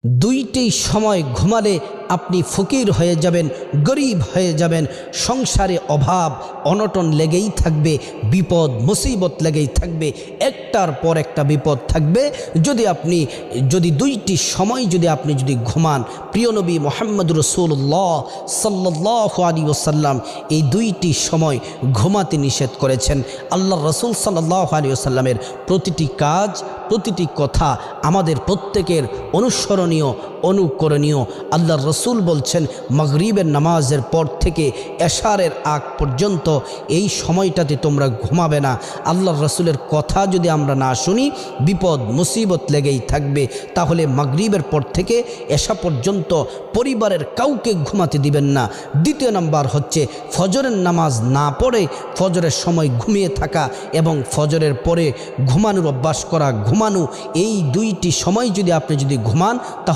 দুইটি সময় ঘুমালে আপনি ফকির হয়ে যাবেন, গরিব হয়ে যাবেন। সংসারে অভাব অনটন লেগেই থাকবে, বিপদ মুসিবত লেগেই থাকবে, একটার পর একটা বিপদ থাকবে। যদি দুইটি সময় আপনি ঘুমান, প্রিয় নবী মুহাম্মদ রাসূলুল্লাহ সাল্লাল্লাহু আলাইহি ওয়াসাল্লাম এই দুইটি সময় ঘুমাতে নিষেধ করেছেন। আল্লাহর রাসূল সাল্লাল্লাহু আলাইহি ওয়াসাল্লামের প্রতিটি কাজ, প্রতিটি কথা আমাদের প্রত্যেকের অনুসরণীয়, অনুকরণীয়। আল্লাহর রাসূল বলছেন, মাগরিবের নামাজের পর থেকে এশারের আগ পর্যন্ত এই সময়টাতে তোমরা ঘুমাবে না। আল্লাহর রাসূলের কথা যদি আমরা না শুনি, বিপদ মুসিবত লেগেই থাকবে। তাহলে মাগরিবের পর থেকে এশা পর্যন্ত পরিবারের কাউকে ঘুমাতে দিবেন না। দ্বিতীয় নাম্বার হচ্ছে ফজরের নামাজ না পড়ে ফজরের সময় ঘুমিয়ে থাকা এবং ফজরের পরে ঘুমানোর অভ্যাস করা। ঘুমানো, এই দুইটি সময় আপনি ঘুমান